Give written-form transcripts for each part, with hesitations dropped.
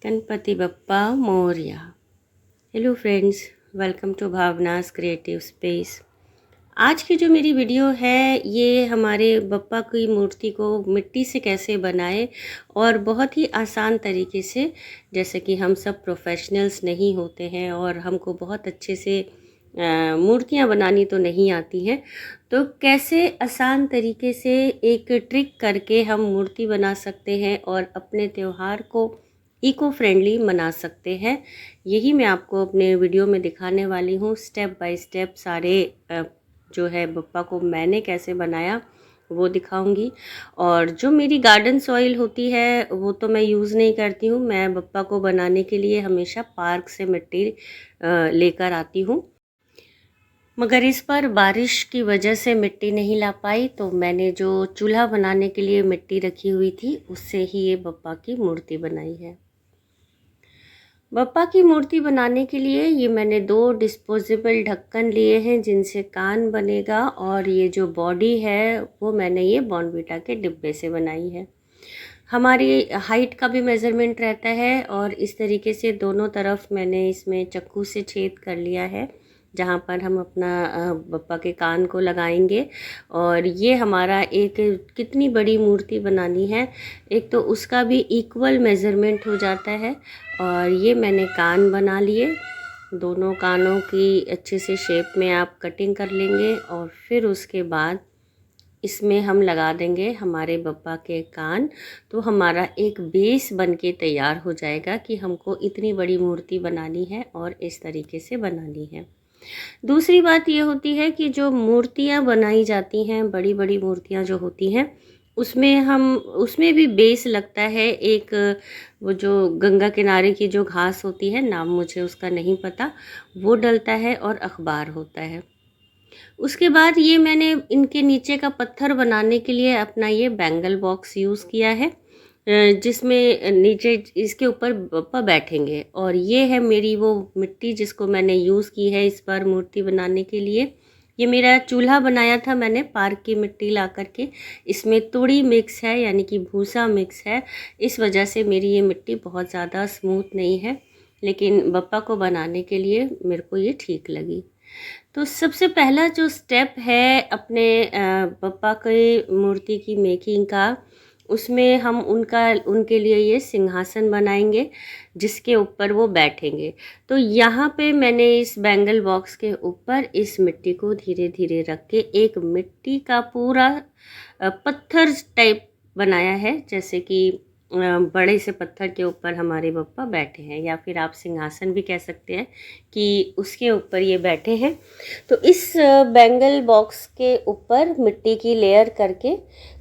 Ganpati Bappa Morya. Hello friends, welcome to Bhavna's creative space. आज की जो मेरी वीडियो है ये हमारे बप्पा की मूर्ति को मिट्टी से कैसे बनाए और बहुत ही आसान तरीके से, जैसे कि हम सब प्रोफेशनल्स नहीं होते हैं और हमको बहुत अच्छे से मूर्तियाँ बनानी तो नहीं आती हैं, तो कैसे आसान तरीके से एक ट्रिक करके हम मूर्ति बना सकते हैं और अपने त्यौहार को इको फ्रेंडली मना सकते हैं। यही मैं आपको अपने वीडियो में दिखाने वाली हूँ। स्टेप बाय स्टेप सारे जो है बप्पा को मैंने कैसे बनाया वो दिखाऊंगी। और जो मेरी गार्डन सॉइल होती है वो तो मैं यूज़ नहीं करती हूँ। मैं बप्पा को बनाने के लिए हमेशा पार्क से मिट्टी लेकर आती हूँ, मगर इस पर बारिश की वजह से मिट्टी नहीं ला पाई, तो मैंने जो चूल्हा बनाने के लिए मिट्टी रखी हुई थी उससे ही ये बप्पा की मूर्ति बनाई है। बप्पा की मूर्ति बनाने के लिए ये मैंने 2 डिस्पोजेबल ढक्कन लिए हैं जिनसे कान बनेगा, और ये जो बॉडी है वो मैंने ये बॉर्नवीटा के डिब्बे से बनाई है। हमारी हाइट का भी मेज़रमेंट रहता है और इस तरीके से दोनों तरफ मैंने इसमें चाकू से छेद कर लिया है जहाँ पर हम अपना बप्पा के कान को लगाएंगे। और ये हमारा एक कितनी बड़ी मूर्ति बनानी है, एक तो उसका भी इक्वल मेज़रमेंट हो जाता है। और ये मैंने कान बना लिए, दोनों कानों की अच्छे से शेप में आप कटिंग कर लेंगे और फिर उसके बाद इसमें हम लगा देंगे हमारे बप्पा के कान। तो हमारा एक बेस बन के तैयार हो जाएगा कि हमको इतनी बड़ी मूर्ति बनानी है और इस तरीके से बनानी है। दूसरी बात ये होती है कि जो मूर्तियाँ बनाई जाती हैं, बड़ी बड़ी मूर्तियाँ जो होती हैं, उसमें भी बेस लगता है। एक वो जो गंगा किनारे की जो घास होती है, नाम मुझे उसका नहीं पता, वो डलता है और अखबार होता है। उसके बाद ये मैंने इनके नीचे का पत्थर बनाने के लिए अपना ये बैंगल बॉक्स यूज़ किया है, जिसमें नीचे इसके ऊपर बप्पा बैठेंगे। और ये है मेरी वो मिट्टी जिसको मैंने यूज़ की है इस बार मूर्ति बनाने के लिए। ये मेरा चूल्हा बनाया था मैंने पार्क की मिट्टी ला करके, इसमें तुड़ी मिक्स है यानी कि भूसा मिक्स है। इस वजह से मेरी ये मिट्टी बहुत ज़्यादा स्मूथ नहीं है, लेकिन बप्पा को बनाने के लिए मेरे को ये ठीक लगी। तो सबसे पहला जो स्टेप है अपने बप्पा की मूर्ति की मेकिंग का, उसमें हम उनके लिए ये सिंहासन बनाएंगे जिसके ऊपर वो बैठेंगे। तो यहाँ पे मैंने इस बैंगल बॉक्स के ऊपर इस मिट्टी को धीरे धीरे रख के एक मिट्टी का पूरा पत्थर टाइप बनाया है, जैसे कि बड़े से पत्थर के ऊपर हमारे बप्पा बैठे हैं, या फिर आप सिंहासन भी कह सकते हैं कि उसके ऊपर ये बैठे हैं। तो इस बैंगल बॉक्स के ऊपर मिट्टी की लेयर करके,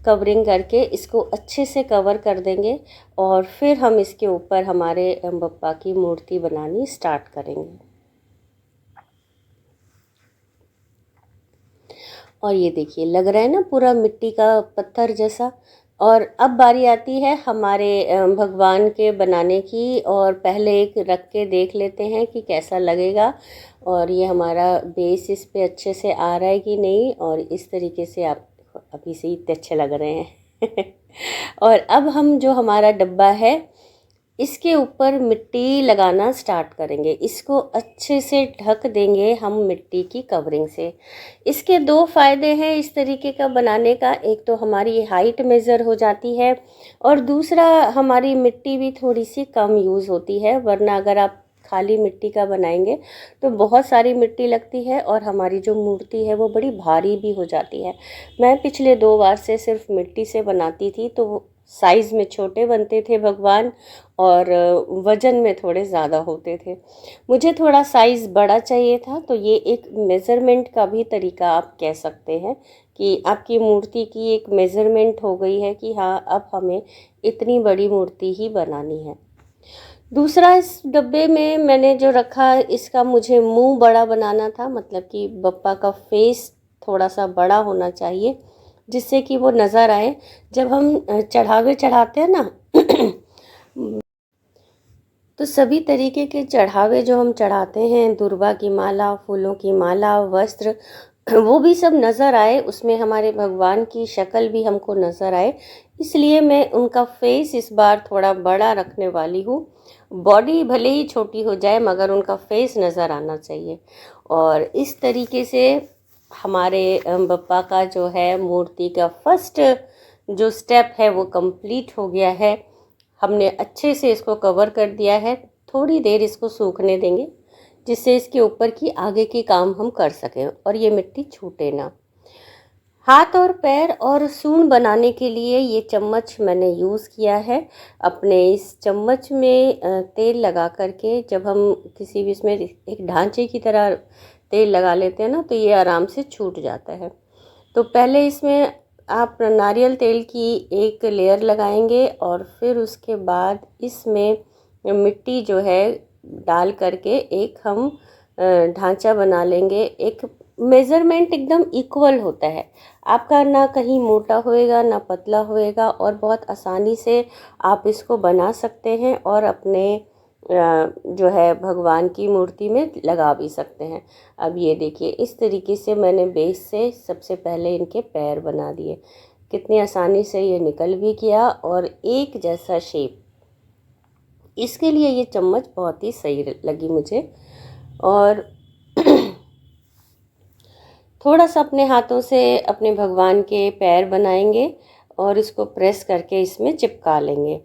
कवरिंग करके इसको अच्छे से कवर कर देंगे और फिर हम इसके ऊपर हमारे बप्पा की मूर्ति बनानी स्टार्ट करेंगे। और ये देखिए, लग रहा है ना पूरा मिट्टी का पत्थर जैसा। और अब बारी आती है हमारे भगवान के बनाने की, और पहले एक रख के देख लेते हैं कि कैसा लगेगा और ये हमारा बेस इस पे अच्छे से आ रहा है कि नहीं। और इस तरीके से आप अभी से इतने अच्छे लग रहे हैं और अब हम जो हमारा डब्बा है इसके ऊपर मिट्टी लगाना स्टार्ट करेंगे। इसको अच्छे से ढक देंगे हम मिट्टी की कवरिंग से। इसके 2 फ़ायदे हैं इस तरीके का बनाने का। एक तो हमारी हाइट मेज़र हो जाती है और दूसरा हमारी मिट्टी भी थोड़ी सी कम यूज़ होती है, वरना अगर आप खाली मिट्टी का बनाएंगे तो बहुत सारी मिट्टी लगती है और हमारी जो मूर्ति है वो बड़ी भारी भी हो जाती है। मैं पिछले 2 बार से सिर्फ मिट्टी से बनाती थी, तो साइज़ में छोटे बनते थे भगवान और वज़न में थोड़े ज़्यादा होते थे। मुझे थोड़ा साइज़ बड़ा चाहिए था, तो ये एक मेज़रमेंट का भी तरीका आप कह सकते हैं कि आपकी मूर्ति की एक मेज़रमेंट हो गई है कि हाँ, अब हमें इतनी बड़ी मूर्ति ही बनानी है। दूसरा, इस डब्बे में मैंने जो रखा, इसका मुझे मुंह बड़ा बनाना था, मतलब कि बप्पा का फेस थोड़ा सा बड़ा होना चाहिए जिससे कि वो नज़र आए जब हम चढ़ावे चढ़ाते हैं ना तो सभी तरीके के चढ़ावे जो हम चढ़ाते हैं, दुर्वा की माला, फूलों की माला, वस्त्र, वो भी सब नज़र आए, उसमें हमारे भगवान की शक्ल भी हमको नज़र आए, इसलिए मैं उनका फेस इस बार थोड़ा बड़ा रखने वाली हूँ। बॉडी भले ही छोटी हो जाए मगर उनका फेस नज़र आना चाहिए। और इस तरीके से हमारे बप्पा का जो है मूर्ति का फर्स्ट जो स्टेप है वो कंप्लीट हो गया है। हमने अच्छे से इसको कवर कर दिया है। थोड़ी देर इसको सूखने देंगे जिससे इसके ऊपर की आगे की काम हम कर सकें और ये मिट्टी छूटे ना। हाथ और पैर और सूंड बनाने के लिए ये चम्मच मैंने यूज़ किया है। अपने इस चम्मच में तेल लगा करके जब हम किसी भी इसमें एक ढांचे की तरह तेल लगा लेते हैं ना तो ये आराम से छूट जाता है। तो पहले इसमें आप नारियल तेल की एक लेयर लगाएंगे और फिर उसके बाद इसमें मिट्टी जो है डाल करके एक हम ढांचा बना लेंगे। एक मेज़रमेंट एकदम इक्वल होता है, आपका ना कहीं मोटा होएगा ना पतला होएगा और बहुत आसानी से आप इसको बना सकते हैं और अपने जो है भगवान की मूर्ति में लगा भी सकते हैं। अब ये देखिए इस तरीके से मैंने बेस से सबसे पहले इनके पैर बना दिए। कितनी आसानी से ये निकल भी गया और एक जैसा शेप। इसके लिए ये चम्मच बहुत ही सही लगी मुझे। और थोड़ा सा अपने हाथों से अपने भगवान के पैर बनाएंगे और इसको प्रेस करके इसमें चिपका लेंगे।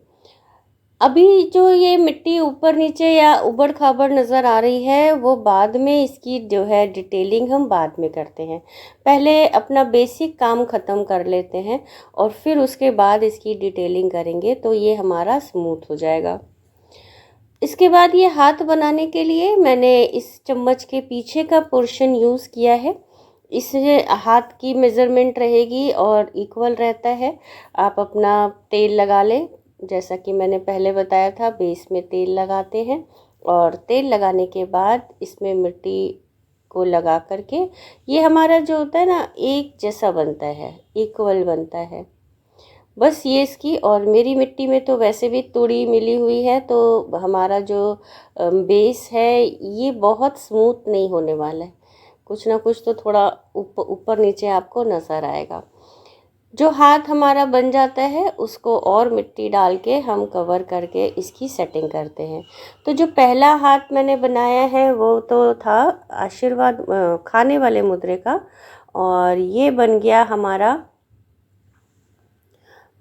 अभी जो ये मिट्टी ऊपर नीचे या ऊबड़ खाबड़ नज़र आ रही है वो बाद में इसकी जो है डिटेलिंग हम बाद में करते हैं। पहले अपना बेसिक काम ख़त्म कर लेते हैं और फिर उसके बाद इसकी डिटेलिंग करेंगे तो ये हमारा स्मूथ हो जाएगा। इसके बाद ये हाथ बनाने के लिए मैंने इस चम्मच के पीछे का पोर्शन यूज़ किया है। इससे हाथ की मेज़रमेंट रहेगी और इक्वल रहता है। आप अपना तेल लगा लें, जैसा कि मैंने पहले बताया था बेस में तेल लगाते हैं और तेल लगाने के बाद इसमें मिट्टी को लगा करके ये हमारा जो होता है ना एक जैसा बनता है, इक्वल बनता है। बस ये इसकी और मेरी मिट्टी में तो वैसे भी तुड़ी मिली हुई है तो हमारा जो बेस है ये बहुत स्मूथ नहीं होने वाला है। कुछ ना कुछ तो थोड़ा ऊपर नीचे आपको नज़र आएगा। जो हाथ हमारा बन जाता है उसको और मिट्टी डाल के हम कवर करके इसकी सेटिंग करते हैं। तो जो पहला हाथ मैंने बनाया है वो तो था आशीर्वाद खाने वाले मुद्रे का और ये बन गया हमारा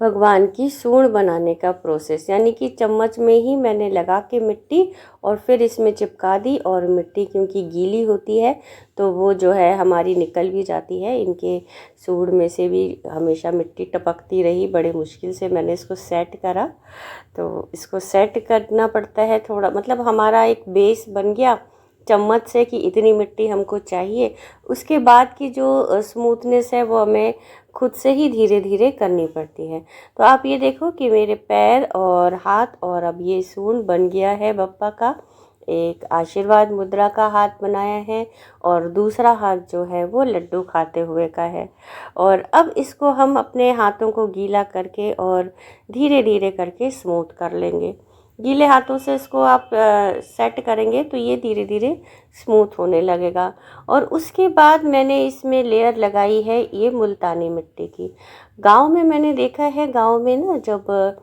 भगवान की सूंड बनाने का प्रोसेस। यानी कि चम्मच में ही मैंने लगा के मिट्टी और फिर इसमें चिपका दी और मिट्टी क्योंकि गीली होती है तो वो जो है हमारी निकल भी जाती है। इनके सूंड में से भी हमेशा मिट्टी टपकती रही, बड़े मुश्किल से मैंने इसको सेट करा। तो इसको सेट करना पड़ता है थोड़ा, मतलब हमारा एक बेस बन गया चम्मच से कि इतनी मिट्टी हमको चाहिए। उसके बाद की जो स्मूथनेस है वो हमें खुद से ही धीरे धीरे करनी पड़ती है। तो आप ये देखो कि मेरे पैर और हाथ और अब ये सूंड बन गया है बप्पा का। एक आशीर्वाद मुद्रा का हाथ बनाया है और दूसरा हाथ जो है वो लड्डू खाते हुए का है। और अब इसको हम अपने हाथों को गीला करके और धीरे धीरे करके स्मूथ कर लेंगे। गीले हाथों से इसको आप सेट करेंगे तो ये धीरे धीरे स्मूथ होने लगेगा। और उसके बाद मैंने इसमें लेयर लगाई है ये मुल्तानी मिट्टी की। गांव में मैंने देखा है, गांव में ना जब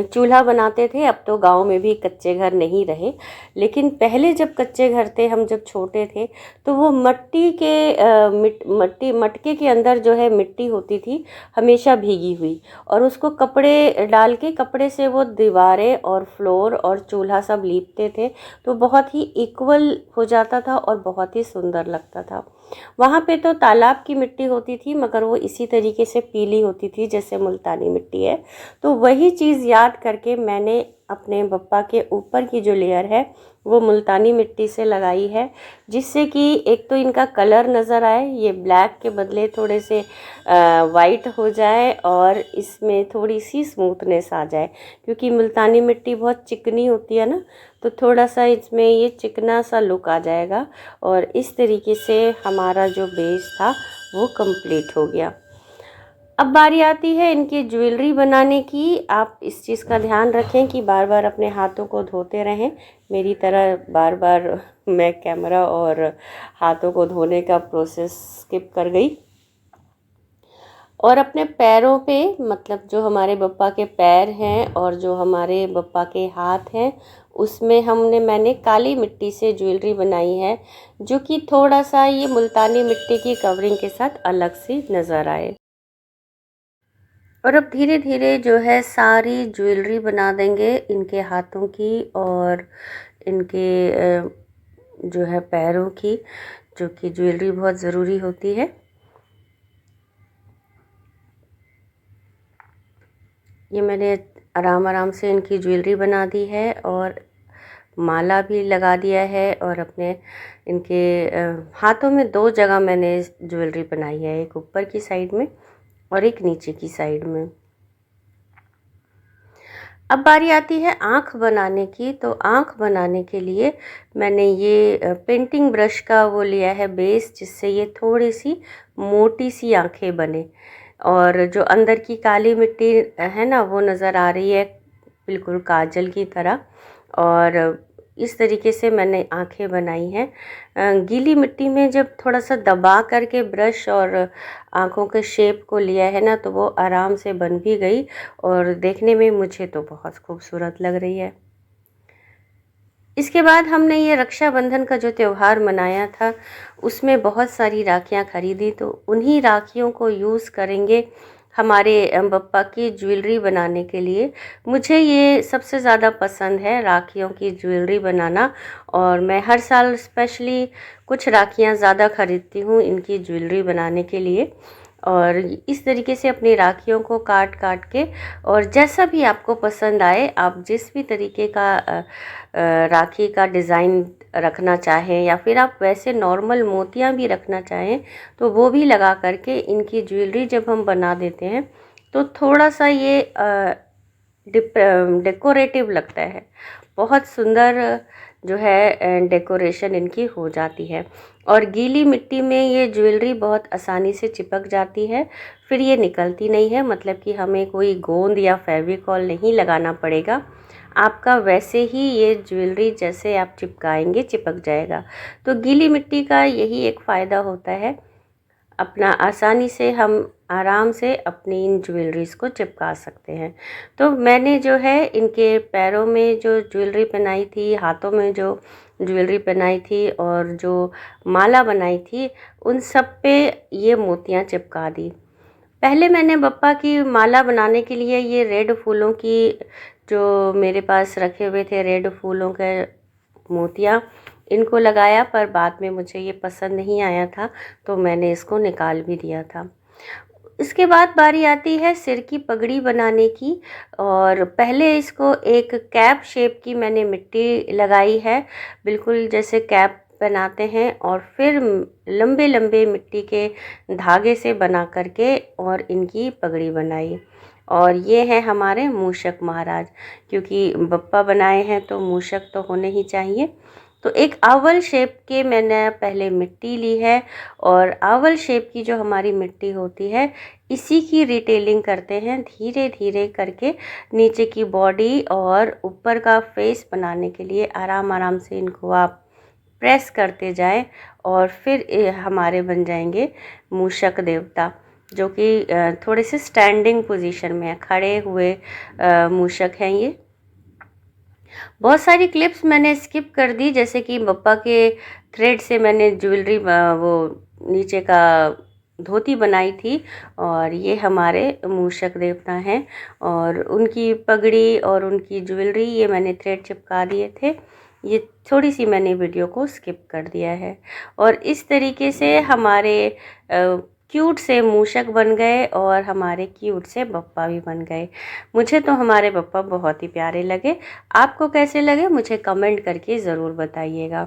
चूल्हा बनाते थे, अब तो गांव में भी कच्चे घर नहीं रहे, लेकिन पहले जब कच्चे घर थे, हम जब छोटे थे तो वो मट्टी के मटके के अंदर जो है मिट्टी होती थी हमेशा भीगी हुई और उसको कपड़े डाल के कपड़े से वो दीवारें और फ्लोर और चूल्हा सब लीपते थे तो बहुत ही इक्वल हो जाता था और बहुत ही सुंदर लगता था। वहाँ पे तो तालाब की मिट्टी होती थी मगर वो इसी तरीके से पीली होती थी जैसे मुल्तानी मिट्टी है। तो वही चीज़ याद करके मैंने अपने बप्पा के ऊपर की जो लेयर है वो मुल्तानी मिट्टी से लगाई है, जिससे कि एक तो इनका कलर नज़र आए, ये ब्लैक के बदले थोड़े से वाइट हो जाए और इसमें थोड़ी सी स्मूथनेस आ जाए। क्योंकि मुल्तानी मिट्टी बहुत चिकनी होती है ना, तो थोड़ा सा इसमें ये चिकना सा लुक आ जाएगा और इस तरीके से हमारा जो बेस था वो कंप्लीट हो गया। अब बारी आती है इनकी ज्वेलरी बनाने की। आप इस चीज़ का ध्यान रखें कि बार बार अपने हाथों को धोते रहें। मेरी तरह बार बार मैं कैमरा और हाथों को धोने का प्रोसेस स्किप कर गई। और अपने पैरों पे, मतलब जो हमारे बप्पा के पैर हैं और जो हमारे बप्पा के हाथ हैं, उसमें मैंने काली मिट्टी से ज्वेलरी बनाई है, जो कि थोड़ा सा ये मुल्तानी मिट्टी की कवरिंग के साथ अलग सी नज़र आए। और अब धीरे धीरे जो है सारी ज्वेलरी बना देंगे इनके हाथों की और इनके जो है पैरों की, जो कि ज्वेलरी बहुत ज़रूरी होती है। ये मैंने आराम आराम से इनकी ज्वेलरी बना दी है और माला भी लगा दिया है। और अपने इनके हाथों में 2 जगह मैंने ज्वेलरी बनाई है, एक ऊपर की साइड में और एक नीचे की साइड में। अब बारी आती है आँख बनाने की। तो आँख बनाने के लिए मैंने ये पेंटिंग ब्रश का वो लिया है बेस, जिससे ये थोड़ी सी मोटी सी आँखें बने। और जो अंदर की काली मिट्टी है ना, वो नज़र आ रही है बिल्कुल काजल की तरह। और इस तरीके से मैंने आँखें बनाई हैं। गीली मिट्टी में जब थोड़ा सा दबा करके ब्रश और आँखों के शेप को लिया है ना, तो वो आराम से बन भी गई और देखने में मुझे तो बहुत खूबसूरत लग रही है। इसके बाद हमने ये रक्षाबंधन का जो त्यौहार मनाया था, उसमें बहुत सारी राखियाँ खरीदी। तो उन्हीं राखियों को यूज़ करेंगे हमारे बप्पा की ज्वेलरी बनाने के लिए। मुझे ये सबसे ज़्यादा पसंद है, राखियों की ज्वेलरी बनाना। और मैं हर साल स्पेशली कुछ राखियाँ ज़्यादा खरीदती हूँ इनकी ज्वेलरी बनाने के लिए। और इस तरीके से अपनी राखियों को काट काट के, और जैसा भी आपको पसंद आए, आप जिस भी तरीके का राखी का डिज़ाइन रखना चाहें, या फिर आप वैसे नॉर्मल मोतियां भी रखना चाहें, तो वो भी लगा करके इनकी ज्वेलरी जब हम बना देते हैं तो थोड़ा सा ये डेकोरेटिव लगता है। बहुत सुंदर जो है डेकोरेशन इनकी हो जाती है। और गीली मिट्टी में ये ज्वेलरी बहुत आसानी से चिपक जाती है, फिर ये निकलती नहीं है। मतलब कि हमें कोई गोंद या फेविकॉल नहीं लगाना पड़ेगा, आपका वैसे ही ये ज्वेलरी जैसे आप चिपकाएंगे चिपक जाएगा। तो गीली मिट्टी का यही एक फ़ायदा होता है, अपना आसानी से हम आराम से अपनी इन ज्वेलरीज़ को चिपका सकते हैं। तो मैंने जो है इनके पैरों में जो ज्वेलरी पहनाई थी, हाथों में जो ज्वेलरी पहनाई थी और जो माला बनाई थी, उन सब पे ये मोतियां चिपका दी। पहले मैंने बप्पा की माला बनाने के लिए ये रेड फूलों की, जो मेरे पास रखे हुए थे रेड फूलों के मोतियाँ, इनको लगाया, पर बाद में मुझे ये पसंद नहीं आया था, तो मैंने इसको निकाल भी दिया था। इसके बाद बारी आती है सिर की पगड़ी बनाने की। और पहले इसको एक कैप शेप की मैंने मिट्टी लगाई है, बिल्कुल जैसे कैप बनाते हैं, और फिर लंबे लंबे मिट्टी के धागे से बना करके और इनकी पगड़ी बनाई। और ये है हमारे मूषक महाराज, क्योंकि बप्पा बनाए हैं तो मूषक तो होने ही चाहिए। तो एक आवल शेप के मैंने पहले मिट्टी ली है, और आवल शेप की जो हमारी मिट्टी होती है, इसी की रिटेलिंग करते हैं धीरे धीरे करके। नीचे की बॉडी और ऊपर का फेस बनाने के लिए आराम आराम से इनको आप प्रेस करते जाएं, और फिर हमारे बन जाएंगे मूषक देवता, जो कि थोड़े से स्टैंडिंग पोजीशन में है, खड़े हुए मूषक हैं ये। बहुत सारी क्लिप्स मैंने स्किप कर दी, जैसे कि बप्पा के थ्रेड से मैंने ज्वेलरी वो नीचे का धोती बनाई थी, और ये हमारे मूषक देवता हैं। और उनकी पगड़ी और उनकी ज्वेलरी ये मैंने थ्रेड चिपका दिए थे। ये थोड़ी सी मैंने वीडियो को स्किप कर दिया है। और इस तरीके से हमारे क्यूट से मूषक बन गए और हमारे क्यूट से बप्पा भी बन गए। मुझे तो हमारे बप्पा बहुत ही प्यारे लगे। आपको कैसे लगे मुझे कमेंट करके ज़रूर बताइएगा।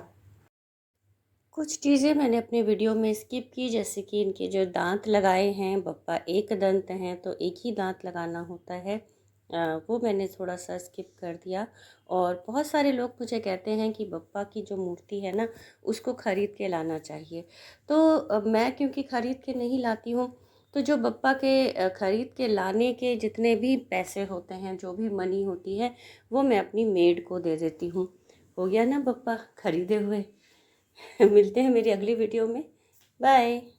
कुछ चीज़ें मैंने अपने वीडियो में स्किप की, जैसे कि इनके जो दांत लगाए हैं, बप्पा एक दंत हैं तो एक ही दांत लगाना होता है, वो मैंने थोड़ा सा स्किप कर दिया। और बहुत सारे लोग मुझे कहते हैं कि बप्पा की जो मूर्ति है ना, उसको ख़रीद के लाना चाहिए। तो मैं क्योंकि ख़रीद के नहीं लाती हूँ, तो जो बप्पा के ख़रीद के लाने के जितने भी पैसे होते हैं, जो भी मनी होती है, वो मैं अपनी मेड को दे देती हूँ। हो गया ना बप्पा खरीदे हुए। मिलते हैं मेरी अगली वीडियो में। बाय।